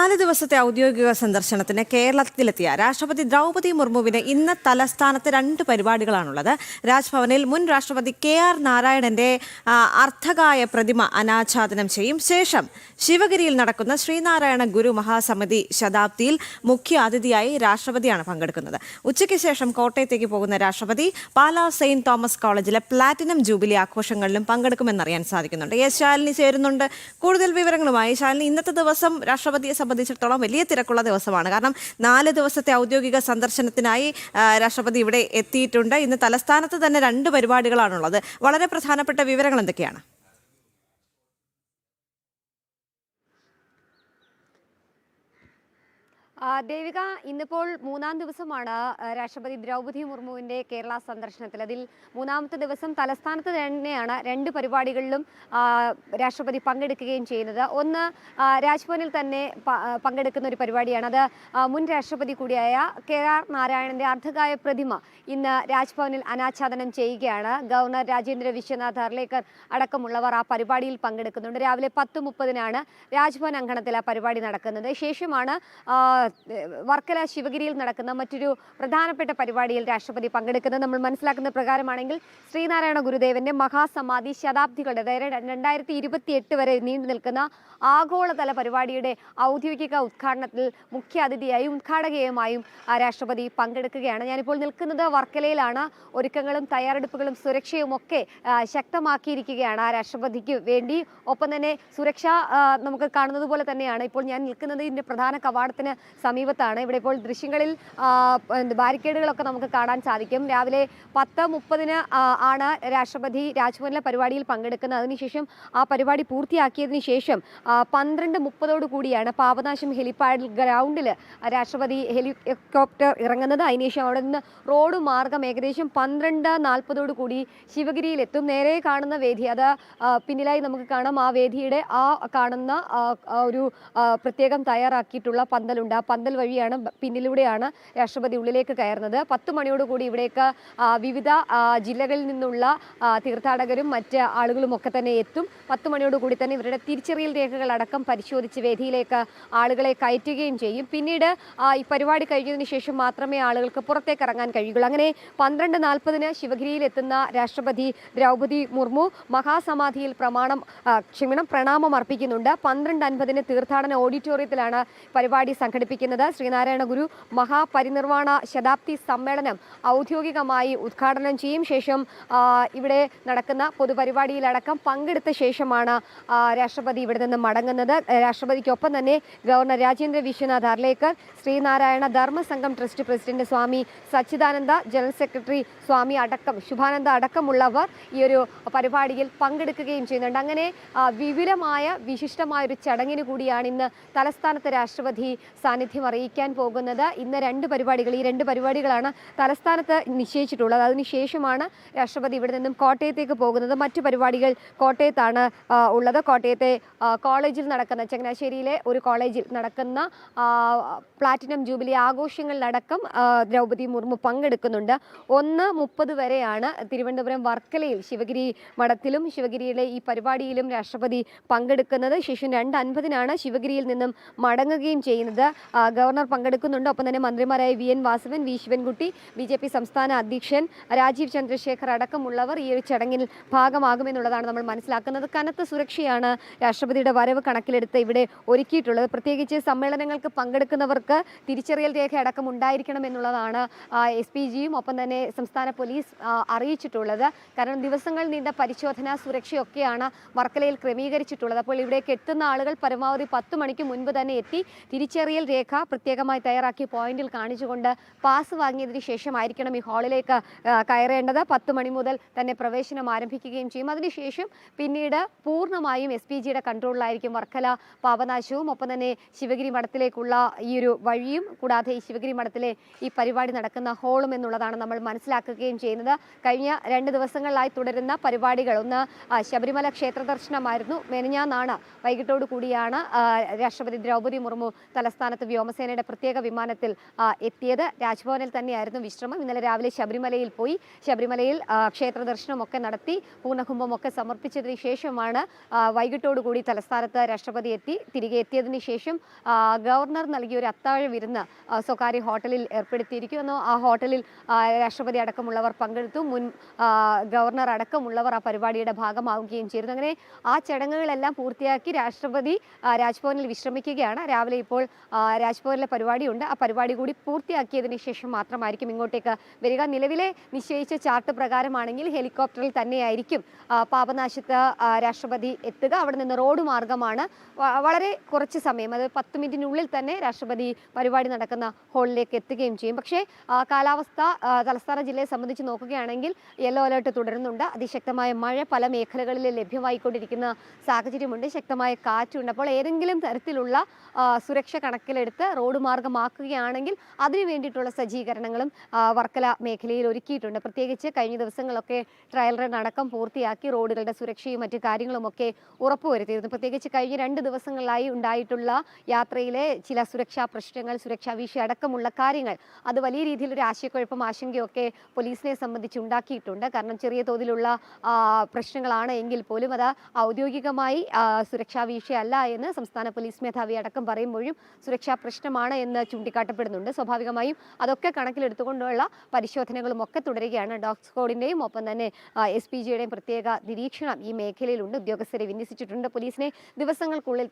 4 ദിവസത്തെ ഔദ്യോഗിക സന്ദർശനത്തിന് കേരളത്തിലെത്തിയ രാഷ്ട്രപതി ദ്രൗപദി മുർമുവിന് ഇന്ന് തലസ്ഥാനത്ത് 2 പരിപാടികളാണുള്ളത്. രാജ്ഭവനിൽ മുൻ രാഷ്ട്രപതി KR നാരായണന്റെ അർദ്ധകായ പ്രതിമ അനാച്ഛാദനം ചെയ്യും. ശേഷം ശിവഗിരിയിൽ നടക്കുന്ന ശ്രീനാരായണ ഗുരു മഹാസമിതി ശതാബ്ദിയിൽ മുഖ്യ അതിഥിയായി രാഷ്ട്രപതിയാണ് പങ്കെടുക്കുന്നത്. ഉച്ചയ്ക്ക് ശേഷം കോട്ടയത്തേക്ക് പോകുന്ന രാഷ്ട്രപതി പാലാ സെയിന്റ് തോമസ് കോളേജിലെ പ്ലാറ്റിനം ജൂബിലി ആഘോഷങ്ങളിലും പങ്കെടുക്കുമെന്നറിയാൻ സാധിക്കുന്നുണ്ട്. ശാലിനി ചേരുന്നുണ്ട് കൂടുതൽ വിവരങ്ങളുമായി. ശാലിനി, ഇന്നത്തെ ദിവസം രാഷ്ട്രപതിയെ സംബന്ധിച്ചിടത്തോളം വലിയ തിരക്കുള്ള ദിവസമാണ്. കാരണം 4 ദിവസത്തെ ഔദ്യോഗിക സന്ദർശനത്തിനായി രാഷ്ട്രപതി ഇവിടെ എത്തിയിട്ടുണ്ട്. ഇന്ന് തലസ്ഥാനത്ത് തന്നെ 2 പരിപാടികളാണുള്ളത്. വളരെ പ്രധാനപ്പെട്ട വിവരങ്ങൾ എന്തൊക്കെയാണ്? ദേവിക, ഇന്നിപ്പോൾ 3-ാം ദിവസമാണ് രാഷ്ട്രപതി ദ്രൗപദി മുർമുവിൻ്റെ കേരള സന്ദർശനത്തിൽ. അതിൽ 3-ാമത്തെ ദിവസം തലസ്ഥാനത്ത് തന്നെയാണ് 2 പരിപാടികളിലും രാഷ്ട്രപതി പങ്കെടുക്കുകയും ചെയ്യുന്നത്. ഒന്ന് രാജ്ഭവനിൽ തന്നെ പങ്കെടുക്കുന്ന ഒരു പരിപാടിയാണ്. അത് മുൻ രാഷ്ട്രപതി കൂടിയായ KR നാരായണന്റെ അർദ്ധകായ പ്രതിമ ഇന്ന് രാജ്ഭവനിൽ അനാച്ഛാദനം ചെയ്യുകയാണ്. ഗവർണർ രാജേന്ദ്ര വിശ്വനാഥ് അർലേക്കർ അടക്കമുള്ളവർ ആ പരിപാടിയിൽ പങ്കെടുക്കുന്നുണ്ട്. രാവിലെ 10:30-നാണ് രാജ്ഭവൻ അങ്കണത്തിൽ ആ പരിപാടി നടക്കുന്നത്. ശേഷമാണ് വർക്കല ശിവഗിരിയിൽ നടക്കുന്ന മറ്റൊരു പ്രധാനപ്പെട്ട പരിപാടിയിൽ രാഷ്ട്രപതി പങ്കെടുക്കുന്നത്. നമ്മൾ മനസ്സിലാക്കുന്ന പ്രകാരമാണെങ്കിൽ ശ്രീനാരായണ ഗുരുദേവന്റെ മഹാസമാധി ശതാബ്ദികളുടെ, അതായത് 2028 വരെ നീണ്ടു നിൽക്കുന്ന ആഗോളതല പരിപാടിയുടെ ഔദ്യോഗിക ഉദ്ഘാടനത്തിൽ മുഖ്യ അതിഥിയായും ഉദ്ഘാടകയുമായും രാഷ്ട്രപതി പങ്കെടുക്കുകയാണ്. ഞാനിപ്പോൾ നിൽക്കുന്നത് വർക്കലയിലാണ്. ഒരുക്കങ്ങളും തയ്യാറെടുപ്പുകളും സുരക്ഷയും ഒക്കെ ശക്തമാക്കിയിരിക്കുകയാണ് രാഷ്ട്രപതിക്ക് വേണ്ടി. ഒപ്പം തന്നെ സുരക്ഷ നമുക്ക് കാണുന്നത് പോലെ തന്നെയാണ്. ഇപ്പോൾ ഞാൻ നിൽക്കുന്നത് ഇതിന്റെ പ്രധാന കവാടത്തിന് സമീപത്താണ്. ഇവിടെ ഇപ്പോൾ ദൃശ്യങ്ങളിൽ ബാരിക്കേഡുകളൊക്കെ നമുക്ക് കാണാൻ സാധിക്കും. രാവിലെ 10:30-ന് ആണ് രാഷ്ട്രപതി രാജ്ഭവനിലെ പരിപാടിയിൽ പങ്കെടുക്കുന്നത്. അതിനുശേഷം ആ പരിപാടി പൂർത്തിയാക്കിയതിനു ശേഷം 12:30 കൂടിയാണ് പാപനാശം ഹെലിപാഡ് ഗ്രൗണ്ടിൽ രാഷ്ട്രപതി ഹെലികോപ്റ്റർ ഇറങ്ങുന്നത്. അതിനുശേഷം അവിടെ നിന്ന് റോഡ് മാർഗം ഏകദേശം 12:40 കൂടി ശിവഗിരിയിലെത്തും. നേരെ കാണുന്ന വേദി, അത് പിന്നിലായി നമുക്ക് കാണാം. ആ വേദിയുടെ കാണുന്ന ഒരു പ്രത്യേകം തയ്യാറാക്കിയിട്ടുള്ള പന്തലുണ്ട്. ആ പന്തൽ വഴിയാണ്, പിന്നിലൂടെയാണ് രാഷ്ട്രപതി ഉള്ളിലേക്ക് കയറുന്നത്. 10 മണിയോടുകൂടി ഇവിടേക്ക് വിവിധ ജില്ലകളിൽ നിന്നുള്ള തീർത്ഥാടകരും മറ്റ് ആളുകളും ഒക്കെ തന്നെ എത്തും. 10 മണിയോടുകൂടി തന്നെ ഇവരുടെ തിരിച്ചറിയൽ രേഖകളടക്കം പരിശോധിച്ച് വേദിയിലേക്ക് ആളുകളെ കയറ്റുകയും ചെയ്യും. പിന്നീട് ഈ പരിപാടി കഴിഞ്ഞതിന് ശേഷം മാത്രമേ ആളുകൾക്ക് പുറത്തേക്ക് ഇറങ്ങാൻ കഴിയുള്ളൂ. അങ്ങനെ 12:40-ന് ശിവഗിരിയിൽ എത്തുന്ന രാഷ്ട്രപതി ദ്രൗപദി മുർമു മഹാസമാധിയിൽ പ്രണാമം അർപ്പിക്കുന്നുണ്ട്. 12:50-ന് തീർത്ഥാടന ഓഡിറ്റോറിയത്തിലാണ് പരിപാടി സംഘടിപ്പിക്കുന്നത്. ശ്രീനാരായണ ഗുരു മഹാപരിനിർവാണ ശതാബ്ദി സമ്മേളനം ഔദ്യോഗികമായി ഉദ്ഘാടനം ചെയ്യും. ശേഷം ഇവിടെ നടക്കുന്ന പൊതുപരിപാടിയിലടക്കം പങ്കെടുത്ത ശേഷമാണ് രാഷ്ട്രപതി ഇവിടെ നിന്ന് മടങ്ങുന്നത്. രാഷ്ട്രപതിക്കൊപ്പം തന്നെ governor Rajendra Vishwanath Arlekar, Sreenarayana Dharmasangham trust president Swami Sachidananda, general secretary Swami Subhananda അടക്കമുള്ളവർ ഈ ഒരു പരിപാടിയിൽ പങ്കെടുക്കുകയും ചെയ്യുന്നുണ്ട്. അങ്ങനെ വിപുലമായ വിശിഷ്ടമായ ഒരു ചടങ്ങിന് കൂടിയാണ് ഇന്ന് തലസ്ഥാനത്ത് രാഷ്ട്രപതി സാന്നിധ്യം അറിയിക്കാൻ പോകുന്നത്. ഇന്ന് 2 പരിപാടികൾ, ഈ 2 പരിപാടികളാണ് തലസ്ഥാനത്ത് നിശ്ചയിച്ചിട്ടുള്ളത്. അതിനുശേഷമാണ് രാഷ്ട്രപതി ഇവിടെ നിന്നും കോട്ടയത്തേക്ക് പോകുന്നത്. മറ്റു പരിപാടികൾ കോട്ടയത്താണ് ഉള്ളത്. കോട്ടയത്തെ കോളേജിൽ നടക്കുന്ന, ചങ്ങനാശ്ശേരിയിലെ ഒരു കോളേജിൽ നടക്കുന്ന പ്ലാറ്റിനം ജൂബിലി ആഘോഷങ്ങളിലടക്കം ദ്രൗപദി മുർമു പങ്കെടുക്കുന്നുണ്ട്. 1:30 വരെയാണ് തിരുവനന്തപുരം വർക്കലയിൽ ശിവഗിരി മഠത്തിലും ശിവഗിരിയിലെ ഈ പരിപാടിയിലും രാഷ്ട്രപതി പങ്കെടുക്കുന്നത്. ശേഷം 2:50-നാണ് ശിവഗിരിയിൽ നിന്നും മടങ്ങുകയും ചെയ്യുന്നത്. ഗവർണർ പങ്കെടുക്കുന്നുണ്ട്. ഒപ്പം തന്നെ മന്ത്രിമാരായ VN Vasavan, V Sivankutty, BJP സംസ്ഥാന അധ്യക്ഷൻ രാജീവ് ചന്ദ്രശേഖർ അടക്കമുള്ളവർ ഈ ഒരു ചടങ്ങിൽ ഭാഗമാകുമെന്നുള്ളതാണ് നമ്മൾ മനസ്സിലാക്കുന്നത്. കനത്ത സുരക്ഷയാണ് രാഷ്ട്രപതിയുടെ വരവ് കണക്കിലെടുത്ത് ഇവിടെ ഒരുക്കിയിട്ടുള്ളത്. പ്രത്യേകിച്ച് സമ്മേളനങ്ങൾക്ക് പങ്കെടുക്കുന്നവർക്ക് തിരിച്ചറിയൽ രേഖ അടക്കം ഉണ്ടായിരിക്കണം എന്നുള്ളതാണ് SPGയും ഒപ്പം തന്നെ സംസ്ഥാന പോലീസ് അറിയിച്ചിട്ടുള്ളത്. കാരണം ദിവസങ്ങൾ നീണ്ട പരിശോധന, സുരക്ഷയൊക്കെയാണ് വർക്കലയിൽ ക്രമീകരിച്ചിട്ടുള്ളത്. അപ്പോൾ ഇവിടേക്ക് എത്തുന്ന ആളുകൾ പരമാവധി 10 മണിക്ക് മുൻപ് തന്നെ എത്തി തിരിച്ചറിയൽ രേഖ പ്രത്യേകമായി തയ്യാറാക്കി പോയിന്റിൽ കാണിച്ചുകൊണ്ട് പാസ് വാങ്ങിയതിന് ശേഷമായിരിക്കണം ഈ ഹാളിലേക്ക് കയറേണ്ടത്. 10 മണി മുതൽ തന്നെ പ്രവേശനം ആരംഭിക്കുകയും ചെയ്യും. അതിനുശേഷം പിന്നീട് പൂർണ്ണമായും SPGയുടെ കൺട്രോളിലായിരിക്കും വർക്കല പാപനാശവും ഒപ്പം തന്നെ ശിവഗിരി മഠത്തിലേക്കുള്ള ഈ ഒരു വഴിയും, കൂടാതെ ഈ ശിവഗിരി മഠത്തിലെ ഈ പരിപാടി നടക്കുന്ന ഹോളും എന്നുള്ളതാണ് നമ്മൾ മനസ്സിലാക്കുകയും ചെയ്യുന്നത്. കഴിഞ്ഞ 2 ദിവസങ്ങളിലായി തുടരുന്ന പരിപാടികൾ, ഒന്ന് ശബരിമല ക്ഷേത്ര ദർശനമായിരുന്നു. മെനഞ്ഞാന്നാണ് വൈകിട്ടോടു കൂടിയാണ് രാഷ്ട്രപതി ദ്രൗപദി മുർമു തലസ്ഥാനത്ത് വ്യോമസേനയുടെ പ്രത്യേക വിമാനത്തിൽ എത്തിയത്. രാജ്ഭവനിൽ തന്നെയായിരുന്നു വിശ്രമം. ഇന്നലെ രാവിലെ ശബരിമലയിൽ പോയി. ശബരിമലയിൽ ക്ഷേത്ര ദർശനമൊക്കെ നടത്തി പൂർണ്ണകുംഭമൊക്കെ സമർപ്പിച്ചതിന് ശേഷമാണ് വൈകിട്ടോടുകൂടി തലസ്ഥാനത്ത് രാഷ്ട്രപതി തിരികെ എത്തിയതിന് ശേഷം ഗവർണർ നൽകിയ ഒരു അത്താഴ വിരുന്ന് സ്വകാര്യ ഹോട്ടലിൽ ഏർപ്പെടുത്തിയിരിക്കുന്നു. ആ ഹോട്ടലിൽ രാഷ്ട്രപതി അടക്കമുള്ളവർ പങ്കെടുത്തു. മുൻ ഗവർണർ അടക്കമുള്ളവർ ആ പരിപാടിയുടെ ഭാഗമാവുകയും ചെയ്തു. അങ്ങനെ ആ ചടങ്ങുകളെല്ലാം പൂർത്തിയാക്കി രാഷ്ട്രപതി രാജ്ഭവനിൽ വിശ്രമിക്കുകയാണ്. രാവിലെ ഇപ്പോൾ രാജ്ഭവനിലെ പരിപാടിയുണ്ട്. ആ പരിപാടി കൂടി പൂർത്തിയാക്കിയതിന് ശേഷം മാത്രമായിരിക്കും ഇങ്ങോട്ടേക്ക് വരിക. നിലവിലെ നിശ്ചയിച്ച ചാർട്ട് പ്രകാരമാണെങ്കിൽ ഹെലികോപ്റ്ററിൽ തന്നെയായിരിക്കും പാപനാശത്ത് രാഷ്ട്രപതി എത്തുക. അവിടെ നിന്ന് റോഡ് മാർഗമാണ്. വളരെ കുറച്ച് സമയം, അത് 10 മിനിറ്റിനുള്ളിൽ തന്നെ രാഷ്ട്രപതി പരിപാടി നടക്കുന്ന ഹാളിലേക്ക് എത്തുകയും ചെയ്യും. പക്ഷേ കാലാവസ്ഥ തലസ്ഥാന ജില്ലയെ സംബന്ധിച്ച് നോക്കുകയാണെങ്കിൽ യെല്ലോ അലേർട്ട് തുടരുന്നുണ്ട്. അതിശക്തമായ മഴ പല മേഖലകളിൽ ലഭ്യമായിക്കൊണ്ടിരിക്കുന്ന സാഹചര്യമുണ്ട്. ശക്തമായ കാറ്റുണ്ട്. അപ്പോൾ ഏതെങ്കിലും തരത്തിലുള്ള സുരക്ഷ കണക്കിലെടുത്ത് റോഡ് മാർഗമാക്കുകയാണെങ്കിൽ അതിനു വേണ്ടിയിട്ടുള്ള സജ്ജീകരണങ്ങളും വർക്കല മേഖലയിൽ ഒരുക്കിയിട്ടുണ്ട്. പ്രത്യേകിച്ച് കഴിഞ്ഞ ദിവസങ്ങളൊക്കെ ട്രയൽ റൺ അടക്കം പൂർത്തിയാക്കി റോഡുകളുടെ സുരക്ഷയും മറ്റു കാര്യങ്ങളുമൊക്കെ ഉറപ്പുവരുത്തിയിരുന്നു. പ്രത്യേകിച്ച് കഴിഞ്ഞ 2 ദിവസങ്ങളിലായി ഉണ്ടായിട്ടുള്ള യാത്രയിലെ ചില സുരക്ഷാ പ്രശ്നങ്ങൾ, സുരക്ഷാ വീഴ്ച അടക്കമുള്ള കാര്യങ്ങൾ, അത് വലിയ രീതിയിലൊരു ആശയക്കുഴപ്പം, ആശങ്കയൊക്കെ പോലീസിനെ സംബന്ധിച്ച് ഉണ്ടാക്കിയിട്ടുണ്ട്. കാരണം ചെറിയ തോതിലുള്ള പ്രശ്നങ്ങളാണ് എങ്കിൽ പോലും അത് ഔദ്യോഗികമായി സുരക്ഷാ വീഴ്ചയല്ല എന്ന് സംസ്ഥാന പോലീസ് മേധാവി അടക്കം പറയുമ്പോഴും സുരക്ഷാ പ്രശ്നമാണ് എന്ന് ചൂണ്ടിക്കാട്ടപ്പെടുന്നുണ്ട്. സ്വാഭാവികമായും അതൊക്കെ കണക്കിലെടുത്തുകൊണ്ടുള്ള പരിശോധനകളും ഒക്കെ തുടരുകയാണ്. ഡോഗ് സ്ക്വാഡിൻ്റെയും ഒപ്പം തന്നെ SPGയുടെയും പ്രത്യേക നിരീക്ഷണം ഈ മേഖലയിലുണ്ട്. ഉദ്യോഗസ്ഥരെ വിന്യസിച്ചിട്ടുണ്ട്. പോലീസിനെ ദിവസങ്ങൾക്കുള്ളിൽ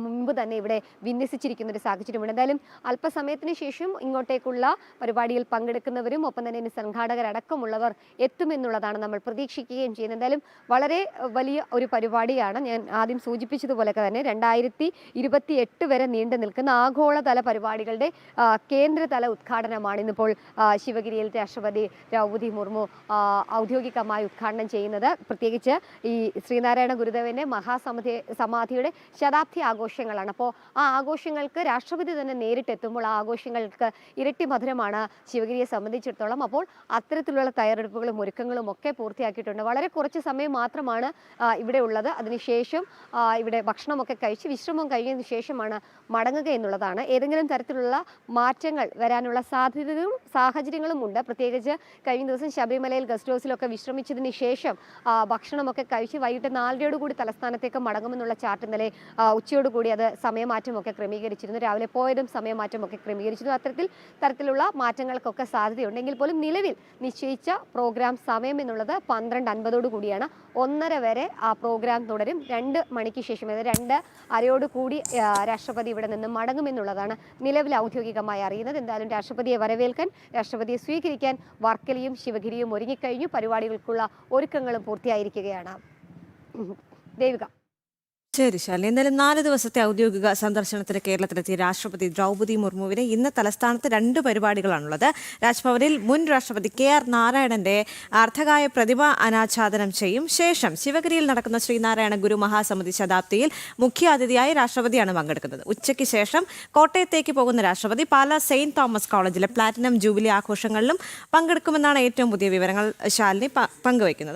മുമ്പ് തന്നെ ഇവിടെ വിന്യസിച്ചിരിക്കുന്ന ഒരു സാഹചര്യമുണ്ട്. എന്തായാലും അല്പസമയത്തിന് ശേഷം ഇങ്ങോട്ടേക്കുള്ള പരിപാടിയിൽ പങ്കെടുക്കുന്നവരും ഒപ്പം തന്നെ സംഘാടകരടക്കമുള്ളവർ എത്തുമെന്നുള്ളതാണ് നമ്മൾ പ്രതീക്ഷിക്കുകയും ചെയ്യുന്നത്. എന്തായാലും വളരെ വലിയ ഒരു പരിപാടിയാണ്. ഞാൻ ആദ്യം സൂചിപ്പിച്ചതുപോലെ തന്നെ 2028 വരെ നീണ്ടു നിൽക്കുന്ന ആഗോളതല പരിപാടികളുടെ കേന്ദ്രതല ഉദ്ഘാടനമാണ് ഇന്നിപ്പോൾ ശിവഗിരിയിൽ രാഷ്ട്രപതി ദ്രൗപദി മുർമു ഔദ്യോഗികമായി ഉദ്ഘാടനം ചെയ്യുന്നത്. പ്രത്യേകിച്ച് ഈ ശ്രീനാരായണ ഗുരുദേവന്റെ സമാധിയുടെ ശതാബ്ദി ആഘോഷങ്ങളാണ്. അപ്പോൾ ആ ആഘോഷങ്ങൾക്ക് രാഷ്ട്രപതി തന്നെ നേരിട്ടെത്തുമ്പോൾ ആ ആഘോഷങ്ങൾക്ക് ഇരട്ടി മധുരമാണ് ശിവഗിരിയെ സംബന്ധിച്ചിടത്തോളം. അപ്പോൾ അത്തരത്തിലുള്ള തയ്യാറെടുപ്പുകളും ഒരുക്കങ്ങളും ഒക്കെ പൂർത്തിയാക്കിയിട്ടുണ്ട്. വളരെ കുറച്ച് സമയം മാത്രമാണ് ഇവിടെ ഉള്ളത്. അതിനുശേഷം ഇവിടെ ഭക്ഷണമൊക്കെ കഴിച്ച് വിശ്രമം കഴിഞ്ഞതിന് ശേഷമാണ് മടങ്ങുക എന്നുള്ളതാണ്. ഏതെങ്കിലും തരത്തിലുള്ള മാറ്റങ്ങൾ വരാനുള്ള സാഹചര്യങ്ങളും ഉണ്ട്. പ്രത്യേകിച്ച് കഴിഞ്ഞ ദിവസം ശബരിമലയിൽ ഗസ്റ്റ് ഹൗസിലൊക്കെ വിശ്രമിച്ചതിന് ശേഷം ഭക്ഷണമൊക്കെ കഴിച്ച് വൈകിട്ട് 4:00 തലസ്ഥാനത്തേക്ക് മടങ്ങുമെന്നുള്ള ചാർട്ട് ഇന്നലെ ഉച്ചയോടുകൂടി അത് സമയമാറ്റമൊക്കെ ക്രമീകരിച്ചിരുന്നു. രാവിലെ പോയതും സമയമാറ്റമൊക്കെ ക്രമീകരിച്ചിരുന്നു. തരത്തിലുള്ള മാറ്റങ്ങൾക്കൊക്കെ സാധ്യതയുണ്ടെങ്കിൽ പോലും നിലവിൽ നിശ്ചയിച്ച പ്രോഗ്രാം സമയം എന്നുള്ളത് 12:50 കൂടിയാണ്. 1:30 വരെ ആ പ്രോഗ്രാം തുടരും. 2 മണിക്ക് ശേഷം, അതായത് 2:30 രാഷ്ട്രപതി ഇവിടെ നിന്ന് മടങ്ങുമെന്നുള്ളതാണ് നിലവിൽ ഔദ്യോഗികമായി അറിയുന്നത്. എന്തായാലും രാഷ്ട്രപതിയെ വരവേൽക്കാൻ, രാഷ്ട്രപതിയെ സ്വീകരിക്കാൻ വർക്കലയും ശിവഗിരിയും ഒരുങ്ങിക്കഴിഞ്ഞു. പരിപാടികൾക്കുള്ള ഒരുക്കങ്ങളും പൂർത്തിയായിരിക്കുകയാണ്. ദേവിക. ശരി ശാലിനി, എന്തായാലും 4 ദിവസത്തെ ഔദ്യോഗിക സന്ദർശനത്തിന് കേരളത്തിലെത്തിയ രാഷ്ട്രപതി ദ്രൗപദി മുർമുവിന് ഇന്ന് തലസ്ഥാനത്ത് 2 പരിപാടികളാണുള്ളത്. രാജ്ഭവനിൽ മുൻ രാഷ്ട്രപതി KR നാരായണന്റെ അർദ്ധകായ പ്രതിമ അനാച്ഛാദനം ചെയ്യും. ശേഷം ശിവഗിരിയിൽ നടക്കുന്ന ശ്രീനാരായണ ഗുരു മഹാസമിതി ശതാബ്ദിയിൽ മുഖ്യാതിഥിയായി രാഷ്ട്രപതിയാണ് പങ്കെടുക്കുന്നത്. ഉച്ചയ്ക്ക് ശേഷം കോട്ടയത്തേക്ക് പോകുന്ന രാഷ്ട്രപതി പാലാ സെയിന്റ് തോമസ് കോളേജിലെ പ്ലാറ്റിനം ജൂബിലി ആഘോഷങ്ങളിലും പങ്കെടുക്കുമെന്നാണ് ഏറ്റവും പുതിയ വിവരങ്ങൾ ശാലിനി പങ്കുവയ്ക്കുന്നത്.